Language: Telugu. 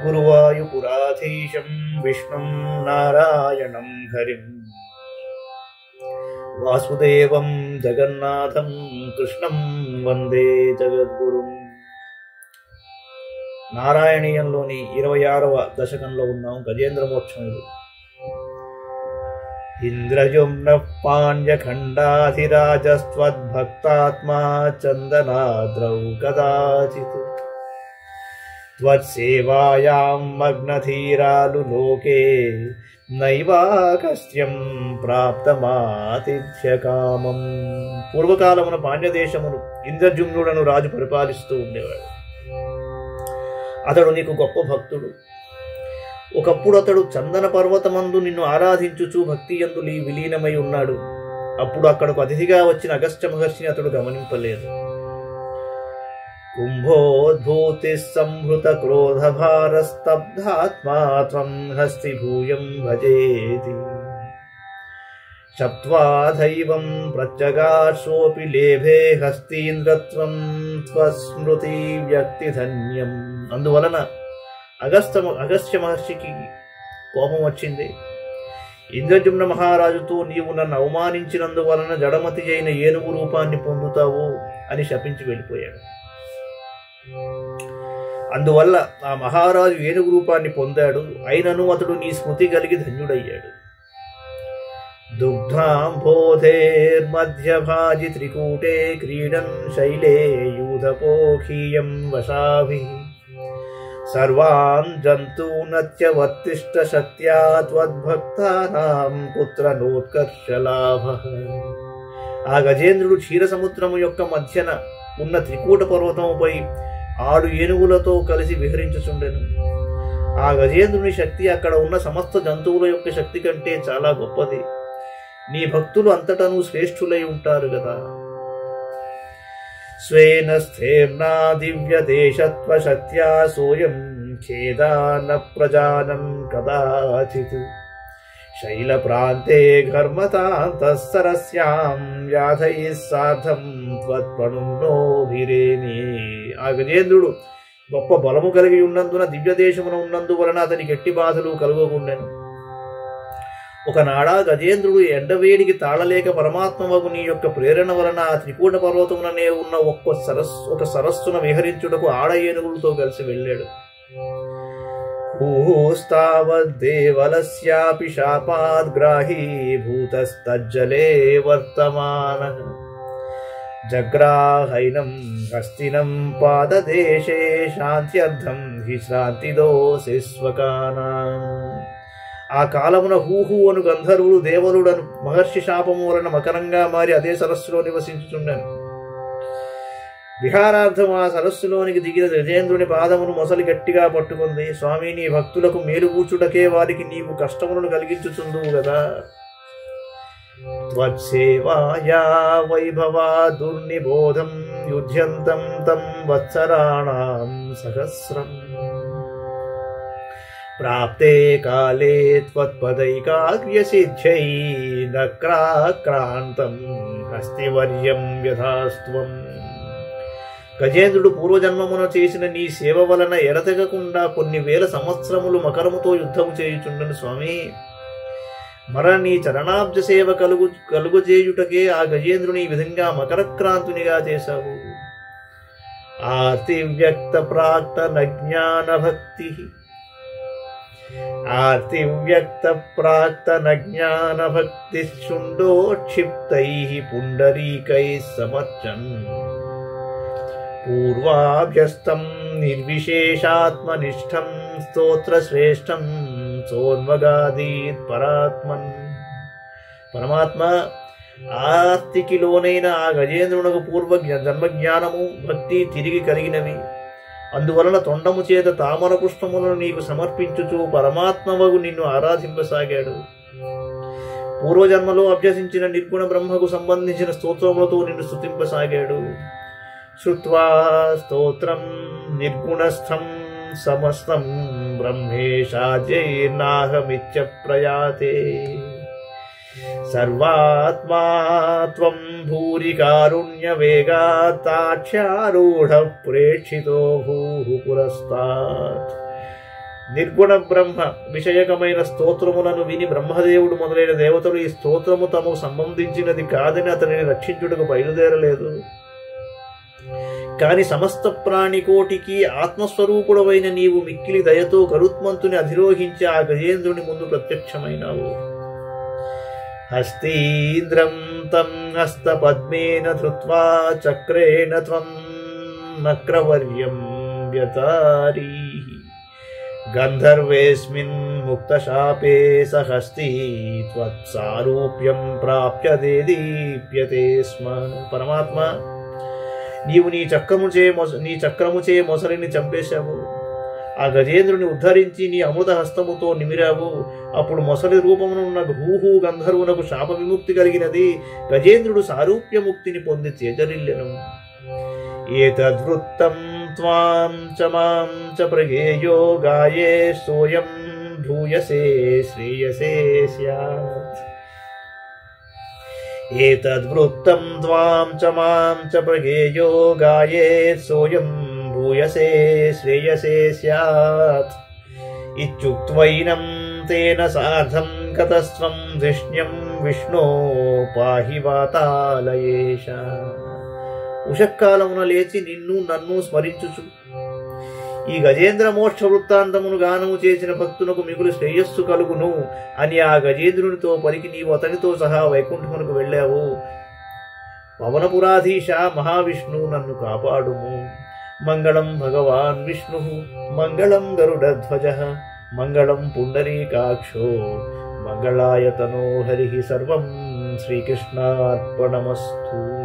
గురువాయుపురాధీశం విష్ణుం నారాయణం హరిం వాసుదేవం జగన్నాథం కృష్ణం వందే జగద్గురుం. నారాయణీయంలోని 26వ దశకంలో ఉన్నాం. గజేంద్ర మోక్షములు. ఇంద్రజుమ్న పాండ్యఖండాధిరాజస్త్వద్భక్తాత్మా చందనాద్రౌ కదాచిత్ త్వత్సేవాయాం మగ్నధీరాలు లోకే నైవాకస్త్యం ప్రాప్తమాతిథ్యకామం. పూర్వకాలమున పాండ్యదేశమును ఇంద్రజుమ్నుడను రాజు పరిపాలిస్తూ ఉండేవాడు. అతడు నీకు గొప్ప భక్తుడు. ఒకప్పుడు అతడు చందన పర్వతమందు నిన్ను ఆరాధించుచు భక్తి యందు విలీనమై ఉన్నాడు. అప్పుడు అక్కడకు అతిథిగా వచ్చిన అగస్త్య మహర్షిని అతడు గమనింపలేదు. కుంభోద్భూతి సంహృత క్రోధ భారస్తబ్ధాత్మా త్వం హస్తి భూయం భజేతి శప్త్వా దైవం ప్రత్యగాశోపి లేభే హస్తీంద్రత్వం స్వస్మృతి వ్యక్తిధన్యం. అందువలన అగస్త్య మహర్షికి కోపం వచ్చింది. ఇంద్రజుమ్న మహారాజుతో నీవు నన్ను అవమానించినందువలన జడమతి అయిన ఏనుగు రూపాన్ని పొందుతావు అని శపించి వెళ్ళిపోయాడు. అందువల్ల ఆ మహారాజు ఏనుగు రూపాన్ని పొందాడు. అయినను అతడు నీ స్మృతి కలిగి ధన్యుడయ్యాడు. దుగ్ధాంబోధేర్మధ్యభాజి త్రికూటే క్రీడన్ శైలే యూధపోఖీయం వశాభి సర్వాన్ జంతూనత్యవర్తిష్ట శక్త్యా త్వద్భక్తానాం పుత్రనోత్కర్షలాభః. ఆ గజేంద్రుడు క్షీరసముద్రము యొక్క మధ్యన ఉన్న త్రికూట పర్వతముపై 6 ఏనుగులతో కలిసి విహరించుచుండెను. ఆ గజేంద్రుని శక్తి అక్కడ ఉన్న సమస్త జంతువుల యొక్క శక్తి కంటే చాలా గొప్పది. నీ భక్తులు అంతటను శ్రేష్ఠులై ఉంటారు కదా. స్వేన స్థేర్నా దివ్య దేశత్వ శక్త్యా సోయం ఖేదాన ప్రజానం కదాచిత్ శైల ప్రాంతే ఘర్మతాంతఃసరస్యాం యాధైః సాధం త్వత్ప్రణున్నోభిరేమి. ఆ గజేంద్రుడు గొప్ప బలము కలిగి ఉన్నందున దివ్య దేశమున ఉన్నందువలన అతనికి ఎట్టి బాధలు కలుగకుండెను. ఒకనాడా గజేంద్రుడు ఎండవేడికి తాళలేక పరమాత్మవగు నీ యొక్క ప్రేరణ వలన ఆ త్రికూట పర్వతముననే ఉన్న ఒక సరస్సున విహరించుటకు ఆడ ఏనుగులతో కలిసి వెళ్ళాడు. ఊస్తావద్దేవలస్యాపి శాపాద్గ్రాహీ భూతస్తజ్జలే వర్తమానః జగ్రాహైనం హస్తినం పాదదేశే శాంత్యర్థం హి శ్రాంతిదోషిస్వకానాం. ఆ కాలమున హూహు అను గంధర్వుడు దేవలుడను మహర్షి శాపము వలన మకరంగా మారి అదే సరస్సులో నివసించుచుండెను. విహారార్థం ఆ సరస్సులోనికి దిగిన గజేంద్రుని పాదమును మొసలి గట్టిగా పట్టుకుంది. స్వామి, నీ భక్తులకు మేలు కూర్చుటకే వారికి నీవు కష్టములను కలిగించుచుందువు కదా. త్వత్సేవాయా వైభవా దుర్నిబోధం యుధ్యంతం తం వత్సరాణాం సహస్రం ప్రాప్తే కాలే త్వత్పదైకాగ్ర్యసిద్ధ్యై నక్రాక్రాంతం హస్తివర్యం యథాస్త్వం. గజేంద్రుడు పూర్వజన్మమున చేసిన నీ సేవ వలన ఎడతెగకుండా కొన్ని వేల సంవత్సరములు మకరముతో యుద్ధము చేయుచుండెను స్వామి. నీ చరణాబ్జ సేవ కలుగుచేయుటకే ఆ గజేంద్రుని ఈ విధంగా మకరక్రాంతునిగా చేశావు. ఆర్తివ్యక్త ప్రాక్త నజ్ఞాన భక్తి శుండోక్షిప్తైః పుండరీకైః సమర్చన్ పూర్వాభ్యస్తం నిర్విశేషాత్మనిష్టం స్తోత్రశ్రేష్టం సోన్మగాదీత్ పరాత్మన్. పరమాత్మ, ఆర్తికి లోనైన ఆ గజేంద్రునకు పూర్వ జన్మజ్ఞానము భక్తి తిరిగి కలిగినవి. అందువలన తొండము చేత తామర పుష్పములను నీకు సమర్పించుచు పరమాత్మవగు నిన్ను ఆరాధింపసాగాడు. పూర్వజన్మలో అభ్యసించిన నిర్గుణ బ్రహ్మకు సంబంధించిన స్తోత్రములతో నిన్ను స్తుతింపసాగాడు. శ్రుత్వా స్తోత్రం నిర్గుణస్థం సమస్తం బ్రహ్మేశాజైర్నాహమిత్య ప్రయాతే సర్వాత్మా త్వం భూరి కారుణ్య వేగాత్తాక్ష్యారూఢ ప్రేక్షితో భూః పురస్తాత్ నిర్గుణ బ్రహ్మ విషయకమైన స్తోత్రములను విని బ్రహ్మదేవుడు మొదలైన దేవతలు ఈ స్తోత్రము తమకు సంబంధించినది కాదని అతనిని రక్షించుటకు బయలుదేరలేదు. కాని సమస్త ప్రాణికోటికి ఆత్మస్వరూపుడవైన నీవు మిక్కిలి దయతో గరుత్మంతుని అధిరోహించి ఆ గజేంద్రుని ముందు ప్రత్యక్షమైనావు. హస్తీంద్రం తం హస్తపద్మేన ధృత్వా చక్రేణ త్వం నక్రవర్యం వ్యతారీ గంధర్వేస్మిన్ ముక్తశాపే సహస్తి త్వత్సారూప్యం ప్రాప్యతే దీప్యతే స్మ. పరమాత్మ, నీవు నీ చక్రముచే మొసలిని చంపేశావు. ఆ గజేంద్రుని ఉద్ధరించి నీ అమృత హస్తముతో నిమిరావు. అప్పుడు మొసలి రూపమునున్న హూహు గంధర్వునకు శాప విముక్తి కలిగినది. గజేంద్రుడు సారూప్యముక్తిని పొంది చేజరిల్లెను. ఏతద్వృత్తం త్వాం చ మాం చ ప్రగేయో గాయే సోయం భూయసే శ్రేయసే స్యాత్. ఏతద్వృత్తం త్వాం చ మాం చ ప్రగేయో గాయే సోయం భూయసే శ్రేయసే స్యాత్. ఇత్యుక్త్వైనం తేన సార్ధం గతస్త్వం ధృష్ణ్యం విష్ణో పాహి వాతాలయేష. ఉషకాలమున లేచి నిన్ను నన్ను స్మరించుచు ఈ గజేంద్ర మోక్ష వృత్తాంతమును గానము చేసిన భక్తునకు మిగులు శ్రేయస్సు కలుగును అని ఆ గజేంద్రునితో పలికి నీవు అతనితో సహా వైకుంఠమునకు వెళ్ళావు. పవనపురాధీశ మహావిష్ణు, నన్ను కాపాడుము. మంగళం భగవాన్ విష్ణు, మంగళం గరుడధ్వజ, మంగళం పుండరీకాక్షో, మంగళాయతనో హరి. సర్వం శ్రీకృష్ణార్పణమస్తు.